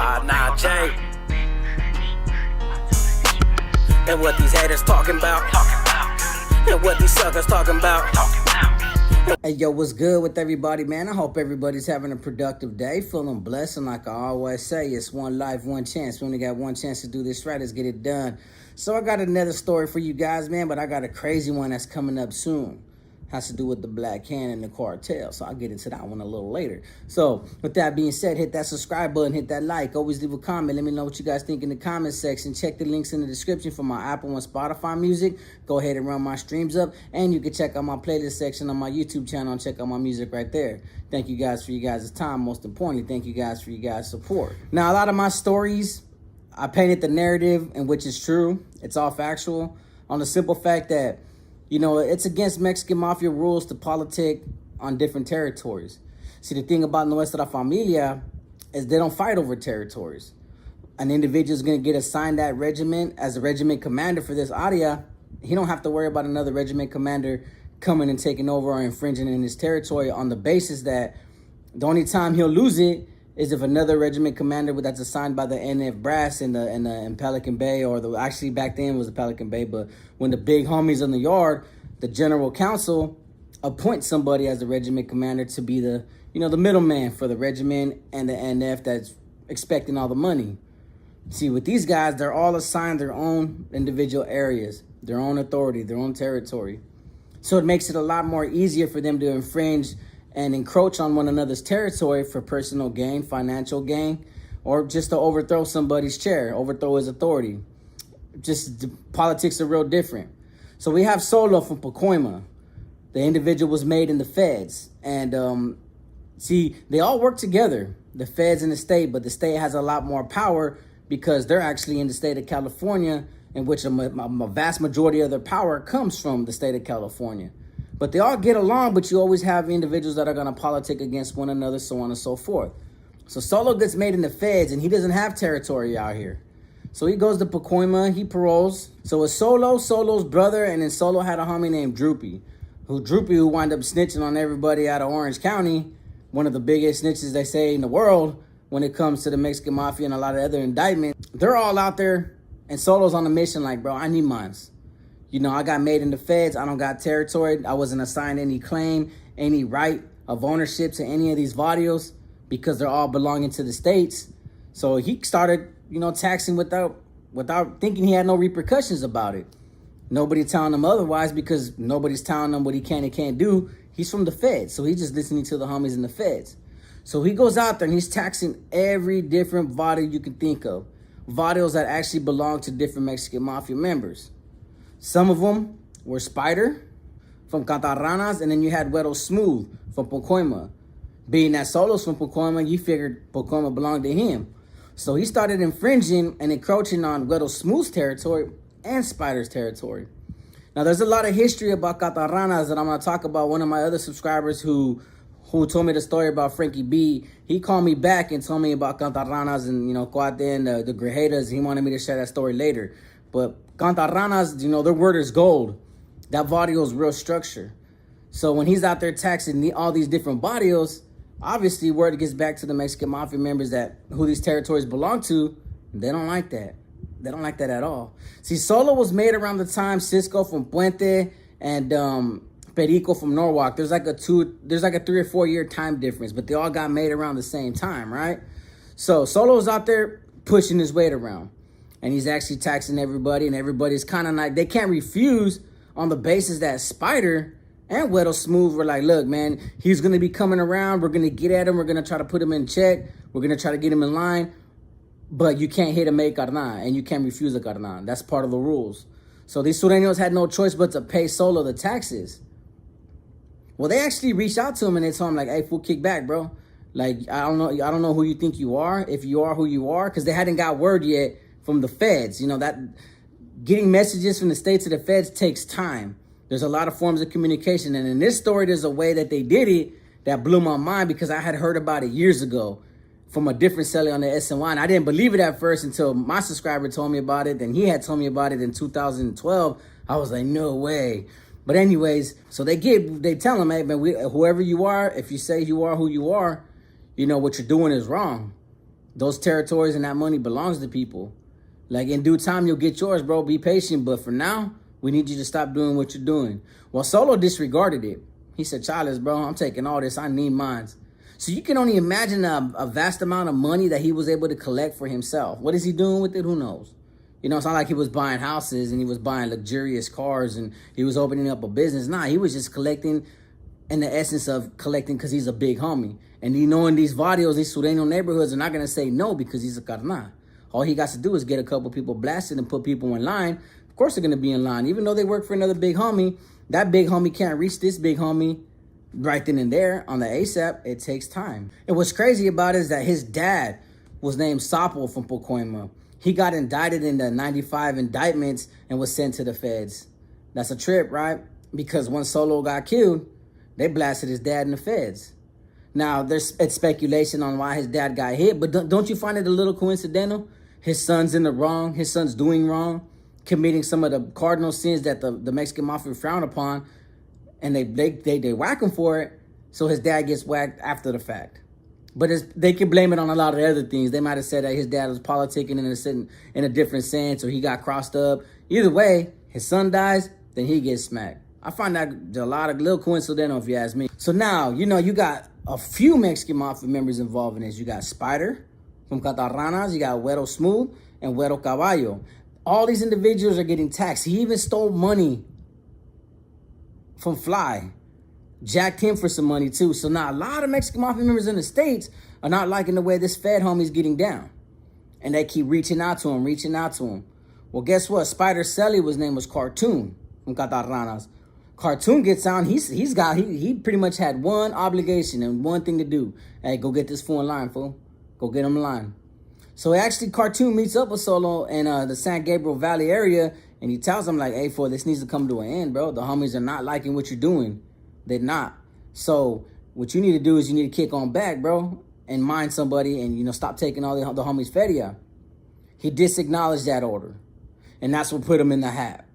Nah, Jay. And what these haters talking about. And what these suckers talking about. Hey, yo, what's good with everybody, man? I hope everybody's having a productive day, feeling blessed, and like I always say, it's one life, one chance. We only got one chance to do this right. Let's get it done. So I got another story for you guys, man, but I got a crazy one that's coming up soon. Has to do with the Black Hand and the cartel, so I'll get into that one a little later. So with that being said, hit that subscribe button, hit that like, always leave a comment. Let me know what you guys think in the comment section. Check the links in the description for my Apple and Spotify music. Go ahead and run my streams up, and you can check out my playlist section on my YouTube channel and check out my music right there. Thank you guys for you guys' time. Most importantly, thank you guys for you guys' support. Now, a lot of my stories, I painted the narrative, and which is true. It's all factual, on the simple fact that, you know, it's against Mexican mafia rules to politic on different territories. See, the thing about Nuestra Familia is they don't fight over territories. An individual is going to get assigned that regiment as a regiment commander for this area. He don't have to worry about another regiment commander coming and taking over or infringing in his territory, on the basis that the only time he'll lose it is if another regiment commander that's assigned by the NF brass in Pelican Bay, or actually back then it was the Pelican Bay, but when the big homies in the yard, the general council appoints somebody as the regiment commander to be the, you know, the middleman for the regiment and the NF that's expecting all the money. See, with these guys, they're all assigned their own individual areas, their own authority, their own territory. So it makes it a lot more easier for them to infringe and encroach on one another's territory for personal gain, financial gain, or just to overthrow somebody's chair, overthrow his authority. Just the politics are real different. So we have Solo from Pacoima. The individual was made in the feds. And see, they all work together, the feds and the state, but the state has a lot more power because they're actually in the state of California, in which a vast majority of their power comes from the state of California. But they all get along, but you always have individuals that are going to politic against one another, so on and so forth. So Solo gets made in the feds, and he doesn't have territory out here. So he goes to Pacoima, he paroles. So it's Solo's brother, and then Solo had a homie named Droopy, who wound up snitching on everybody out of Orange County, one of the biggest snitches, they say, in the world when it comes to the Mexican mafia and a lot of other indictments. They're all out there, and Solo's on a mission like, bro, I need mines. You know, I got made in the feds. I don't got territory. I wasn't assigned any claim, any right of ownership to any of these barrios because they're all belonging to the states. So he started, you know, taxing without thinking he had no repercussions about it. Nobody telling him otherwise because nobody's telling him what he can and can't do. He's from the feds, so he's just listening to the homies in the feds. So he goes out there and he's taxing every different barrio you can think of. Barrios that actually belong to different Mexican mafia members. Some of them were Spider from Canta Rana, and then you had Güero Smooth from Pacoima. Being that Solo's from Pacoima, you figured Pacoima belonged to him. So he started infringing and encroaching on Güero Smooth's territory and Spider's territory. Now, there's a lot of history about Canta Rana that I'm going to talk about. One of my other subscribers who told me the story about Frankie B, he called me back and told me about Canta Ranas and, you know, Coate and the Grejetas. He wanted me to share that story later. But Canta Ranas, you know, their word is gold. That barrio is real structure. So when he's out there taxing all these different barrios, obviously word gets back to the Mexican mafia members that who these territories belong to, they don't like that. They don't like that at all. See, Solo was made around the time Cisco from Puente and Perico from Norwalk. There's like a 3 or 4 year time difference, but they all got made around the same time, right? So Solo's out there pushing his weight around. And he's actually taxing everybody, and everybody's kind of like, they can't refuse on the basis that Spider and Güero Smooth were like, look, man, he's going to be coming around. We're going to get at him. We're going to try to put him in check. We're going to try to get him in line. But you can't hit a May carnal, and you can't refuse a carnal. That's part of the rules. So these Surenos had no choice but to pay Solo the taxes. Well, they actually reached out to him, and they told him, like, hey, fool, kick back, bro. Like, I don't know who you think you are, if you are who you are, because they hadn't got word yet from the feds. You know, that getting messages from the states to the feds takes time. There's a lot of forms of communication. And in this story, there's a way that they did it that blew my mind because I had heard about it years ago from a different seller on the SNY. And I didn't believe it at first until my subscriber told me about it. Then he had told me about it in 2012. I was like, no way. But anyways, so they tell him, hey, man, whoever you are, if you say you are who you are, you know, what you're doing is wrong. Those territories and that money belongs to people. Like, in due time, you'll get yours, bro. Be patient. But for now, we need you to stop doing what you're doing. Well, Solo disregarded it. He said, Chales, bro, I'm taking all this. I need mines. So you can only imagine a vast amount of money that he was able to collect for himself. What is he doing with it? Who knows? You know, it's not like he was buying houses and he was buying luxurious cars and he was opening up a business. Nah, he was just collecting in the essence of collecting because he's a big homie. And you know, in these barrios, these Sureño neighborhoods are not going to say no because he's a carnal. All he got to do is get a couple people blasted and put people in line. Of course they're going to be in line. Even though they work for another big homie, that big homie can't reach this big homie right then and there on the ASAP. It takes time. And what's crazy about it is that his dad was named Sapo from Pocoima. He got indicted in the 95 indictments and was sent to the feds. That's a trip, right? Because when Solo got killed, they blasted his dad in the feds. Now, it's speculation on why his dad got hit, but don't you find it a little coincidental? His son's in the wrong, his son's doing wrong, committing some of the cardinal sins that the Mexican mafia frown upon, and they whack him for it, so his dad gets whacked after the fact. But they can blame it on a lot of other things. They might have said that his dad was politicking in a different sense, or he got crossed up. Either way, his son dies, then he gets smacked. I find that a little coincidental, if you ask me. So now, you know, you got a few Mexican mafia members involved in this. You got Spider from Canta Rana, you got Güero Smooth and Güero Caballo. All these individuals are getting taxed. He even stole money from Fly. Jacked him for some money too. So now a lot of Mexican mafia members in the States are not liking the way this Fed homie's getting down. And they keep reaching out to him. Well, guess what? Spider Selly, his name was Cartoon from Canta Ranas. Cartoon gets on, he pretty much had one obligation and one thing to do. Hey, go get this fool in line, fool. Go get him in line. So actually, Cartoon meets up with Solo in the San Gabriel Valley area, and he tells him, like, hey, fool, this needs to come to an end, bro. The homies are not liking what you're doing. They're not. So what you need to do is you need to kick on back, bro, and mine somebody and, you know, stop taking all the homies' feria. He disacknowledged that order, and that's what put him in the hat.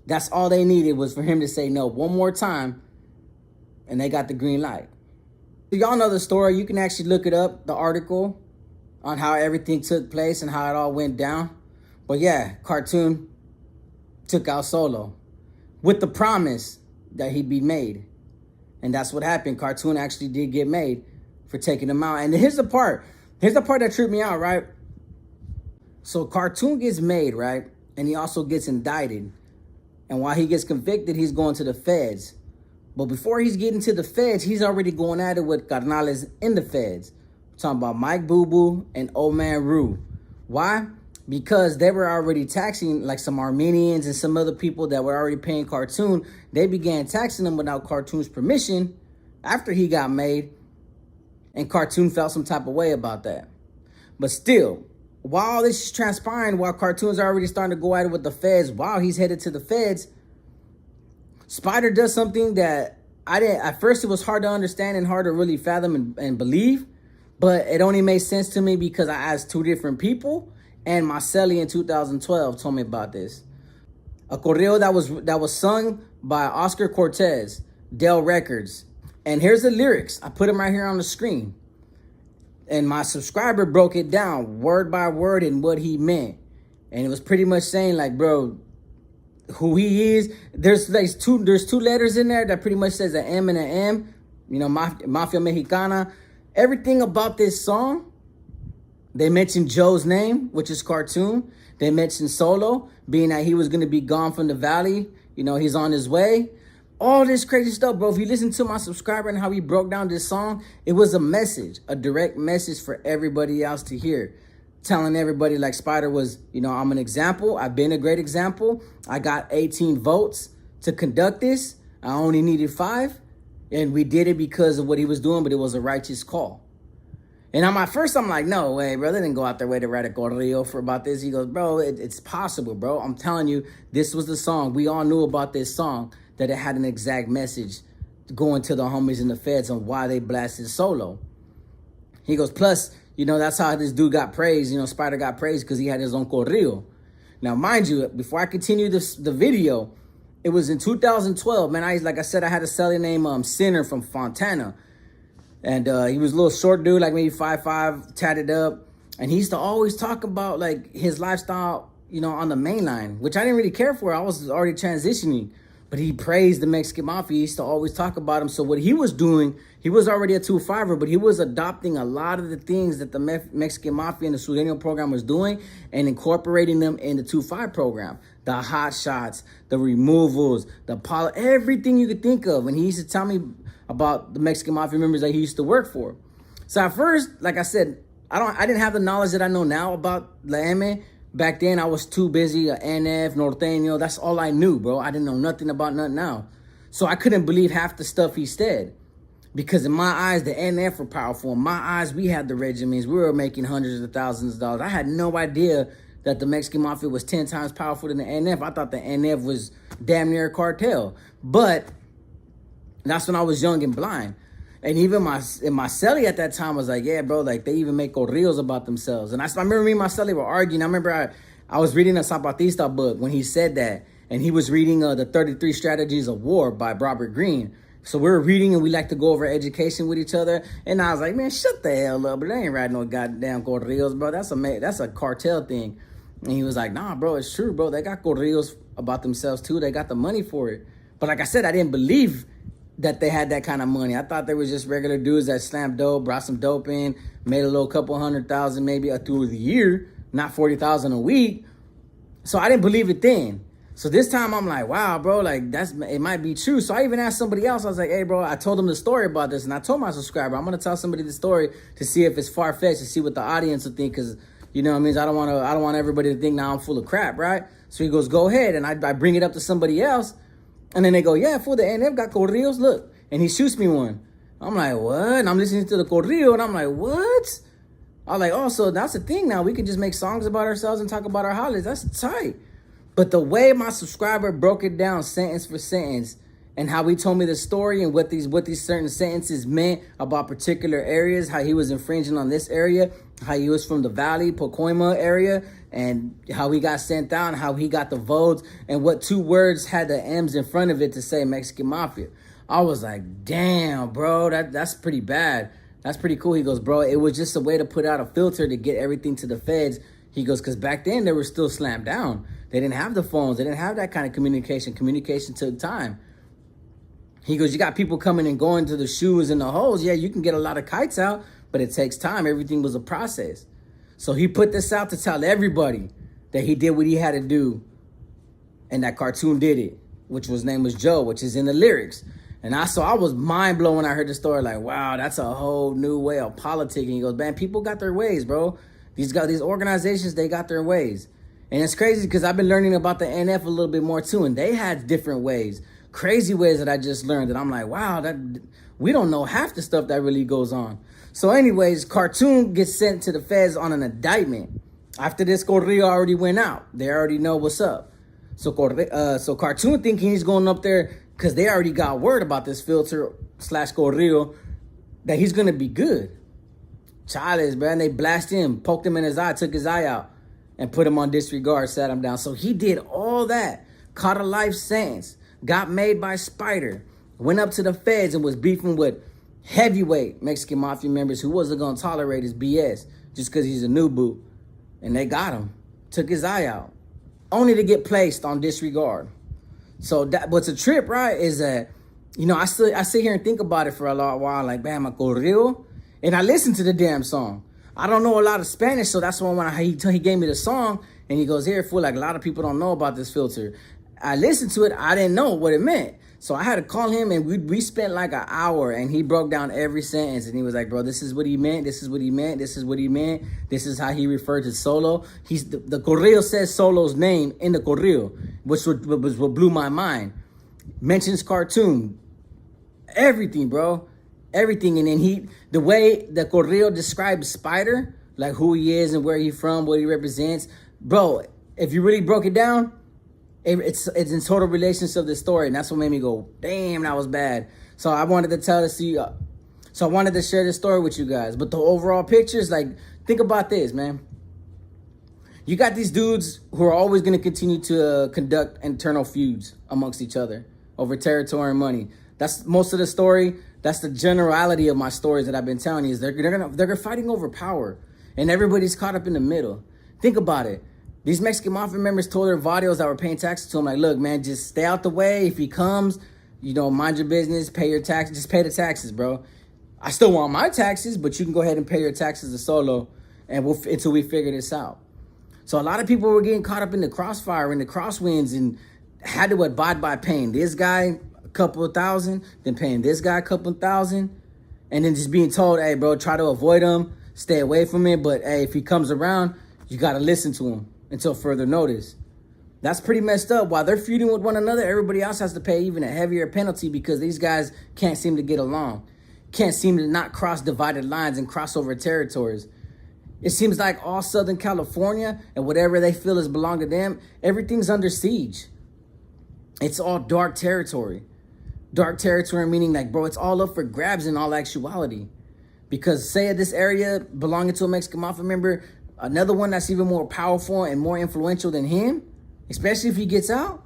That's all they needed was for him to say no one more time, and they got the green light. Y'all know the story. You can actually look it up, the article on how everything took place and how it all went down. But yeah, Cartoon took out Solo with the promise that he'd be made. And that's what happened. Cartoon actually did get made for taking him out. And here's the part that tripped me out, right? So Cartoon gets made, right? And he also gets indicted. And while he gets convicted, he's going to the feds. But before he's getting to the feds, he's already going at it with carnales in the feds. I'm talking about Mike Boo Boo and Old Man Rue. Why? Because they were already taxing, like, some Armenians and some other people that were already paying Cartoon. They began taxing them without Cartoon's permission after he got made. And Cartoon felt some type of way about that. But still, while this is transpiring, while Cartoon's already starting to go at it with the feds, while he's headed to the feds, Spider does something that at first it was hard to understand and hard to really fathom and believe, but it only made sense to me because I asked two different people, and Marcelli in 2012 told me about this. A correo that was sung by Oscar Cortez, Dell Records. And here's the lyrics. I put them right here on the screen. And my subscriber broke it down word by word and what he meant. And it was pretty much saying, like, bro, who he is. There's two letters in there that pretty much says an M and an M. You know, Mafia Mexicana. Everything about this song, they mentioned Joe's name, which is Cartoon. They mentioned Solo, being that he was going to be gone from the valley. You know, he's on his way. All this crazy stuff, bro. If you listen to my subscriber and how he broke down this song, it was a message, a direct message for everybody else to hear. Telling everybody, like, Spider was, you know, I'm an example. I've been a great example. I got 18 votes to conduct this. I only needed 5. And we did it because of what he was doing, but it was a righteous call. And at first, I'm like, no way, bro. They didn't go out their way to write a correo for about this. He goes, bro, it's possible, bro. I'm telling you, this was the song. We all knew about this song, that it had an exact message going to the homies in the feds on why they blasted Solo. He goes, plus, you know, that's how this dude got praised. You know, Spider got praised because he had his own correo. Now, mind you, before I continue the video, it was in 2012, man. Like I said, I had a seller named Sinner from Fontana. And he was a little short dude, like maybe 5'5", tatted up. And he used to always talk about like his lifestyle, you know, on the main line, which I didn't really care for. I was already transitioning. But he praised the Mexican Mafia. He used to always talk about him. So what he was doing, he was already a 2-5er, but he was adopting a lot of the things that the Mexican Mafia and the Surenos program was doing and incorporating them in the 2-5 program. The hot shots, the removals, everything you could think of. And he used to tell me about the Mexican Mafia members that he used to work for. So at first, like I said, I didn't have the knowledge that I know now about La M. Back then, I was too busy, NF, Norteño. That's all I knew, bro. I didn't know nothing about nothing now. So I couldn't believe half the stuff he said. Because in my eyes, the NF were powerful. In my eyes, we had the regiments. We were making hundreds of thousands of dollars. I had no idea that the Mexican Mafia was 10 times powerful than the NF. I thought the NF was damn near a cartel. But that's when I was young and blind. And even in my celly at that time was like, yeah, bro, like they even make corridos about themselves. And I remember me and my celly were arguing. I remember I was reading a Zapatista book when he said that. And he was reading the 33 Strategies of War by Robert Greene. So we were reading and we like to go over education with each other. And I was like, man, shut the hell up. But they ain't writing no goddamn corridos, bro. That's a cartel thing. And he was like, nah, bro, it's true, bro. They got corridos about themselves too. They got the money for it. But like I said, I didn't believe that they had that kind of money. I thought they were just regular dudes that slammed dope, brought some dope in, made a little couple $100,000 maybe through the year, not $40,000 a week. So I didn't believe it then. So this time I'm like, wow, bro, like it might be true. So I even asked somebody else. I was like, hey, bro, I told them the story about this, and I told my subscriber, I'm gonna tell somebody the story to see if it's far fetched, to see what the audience will think, because you know what I mean. I don't want everybody to think now I'm full of crap, right? So he goes, go ahead, and I bring it up to somebody else. And then they go, yeah, fool, the NF got corridos, look. And he shoots me one. I'm like, what? And I'm listening to the corrido, and I'm like, what? I'm like, oh, so that's the thing now. We can just make songs about ourselves and talk about our holidays. That's tight. But the way my subscriber broke it down sentence for sentence and how he told me the story and what these certain sentences meant about particular areas, how he was infringing on this area, how he was from the Valley, Pacoima area, and how he got sent out and how he got the votes and what 2 words had the M's in front of it to say Mexican Mafia. I was like, damn, bro, that's pretty bad. That's pretty cool. He goes, bro, it was just a way to put out a filter to get everything to the feds. He goes, because back then they were still slammed down. They didn't have the phones. They didn't have that kind of communication. Communication took time. He goes, you got people coming and going to the shoes and the holes. Yeah, you can get a lot of kites out, but it takes time. Everything was a process. So he put this out to tell everybody that he did what he had to do. And that cartoon did it, which his name was Joe, which is in the lyrics. And I was mind blown when I heard the story. Like, wow, that's a whole new way of politicking. He goes, man, people got their ways, bro. These organizations, they got their ways. And it's crazy because I've been learning about the NF a little bit more too. And they had different ways, crazy ways that I just learned. And I'm like, wow, we don't know half the stuff that really goes on. So anyways, cartoon gets sent to the feds on an indictment. After this corrido already went out. They already know what's up. So cartoon thinking he's going up there because they already got word about this filter / corrido that he's going to be good. Chales, man, they blasted him, poked him in his eye, took his eye out, and put him on disregard, sat him down. So he did all that, caught a life sentence, got made by Spider, went up to the feds and was beefing with heavyweight Mexican Mafia members who wasn't going to tolerate his BS just because he's a new boot. And they got him, took his eye out, only to get placed on disregard. So what's a trip, right, is that, you know, I sit here and think about it for a long while, like, man, a corrido, and I listen to the damn song. I don't know a lot of Spanish, so that's why when he gave me the song, and he goes, here, fool, like, a lot of people don't know about this filter. I listened to it, I didn't know what it meant. So I had to call him, and we spent like an hour, and he broke down every sentence, and he was like, bro, this is what he meant, this is what he meant, this is what he meant, this is how he referred to Solo. The corrido says Solo's name in the corrido, which was what blew my mind. Mentions cartoon, everything, bro, everything. And then the way the corrido describes Spider, like who he is and where he's from, what he represents, bro, if you really broke it down, it's in total relations to the story, and that's what made me go, damn, that was bad. So I wanted to so I wanted to share this story with you guys. But the overall picture is like, think about this, man. You got these dudes who are always going to continue to conduct internal feuds amongst each other over territory and money. That's most of the story. That's the generality of my stories that I've been telling you. Is they're fighting over power. And everybody's caught up in the middle. Think about it. These Mexican mafia members told their vadios that were paying taxes to him, like, look, man, just stay out the way. If he comes, you know, mind your business, pay your taxes, just pay the taxes, bro. I still want my taxes, but you can go ahead and pay your taxes to Solo and until we figure this out. So a lot of people were getting caught up in the crossfire and the crosswinds and had to abide by paying this guy a couple of thousand, then paying this guy a couple of thousand, and then just being told, hey, bro, try to avoid him, stay away from it, but hey, if he comes around, you got to listen to him until further notice. That's pretty messed up. While they're feuding with one another, everybody else has to pay even a heavier penalty because these guys can't seem to get along, can't seem to not cross divided lines and cross over territories. It seems like all Southern California and whatever they feel is belong to them, everything's under siege. It's all dark territory. Dark territory meaning like, bro, it's all up for grabs in all actuality. Because say this area belonging to a Mexican mafia member, another one that's even more powerful and more influential than him, especially if he gets out,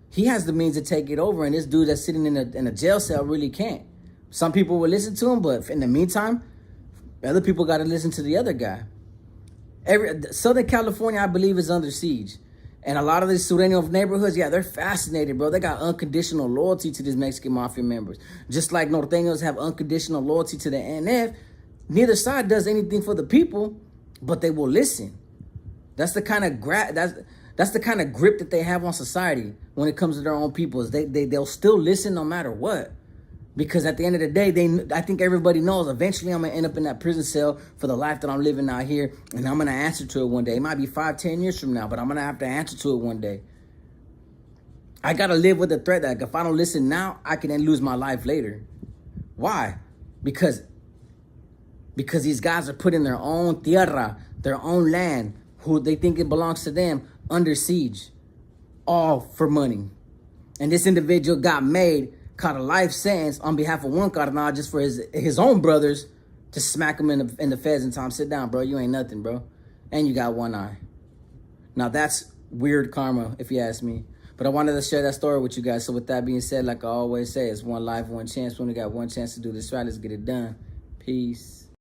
he has the means to take it over. And this dude that's sitting in a jail cell really can't. Some people will listen to him, but in the meantime, other people got to listen to the other guy. Southern California, I believe, is under siege. And a lot of these Surenos neighborhoods, yeah, they're fascinated, bro. They got unconditional loyalty to these Mexican mafia members. Just like Norteños have unconditional loyalty to the NF, neither side does anything for the people, but they will listen. That's the kind of that's the kind of grip that they have on society when it comes to their own people. Is they'll still listen no matter what. Because at the end of the day, I think everybody knows eventually I'm going to end up in that prison cell for the life that I'm living out here. And I'm going to answer to it one day. It might be 5-10 years from now, but I'm going to have to answer to it one day. I got to live with the threat that if I don't listen now, I can then lose my life later. Why? Because these guys are putting their own tierra, their own land, who they think it belongs to them, under siege. All for money. And this individual caught a life sentence on behalf of one carnal just for his own brothers to smack him in the feds and tell him, sit down, bro. You ain't nothing, bro. And you got one eye. Now, that's weird karma, if you ask me. But I wanted to share that story with you guys. So with that being said, like I always say, it's one life, one chance. We only got one chance to do this right. Let's get it done. Peace.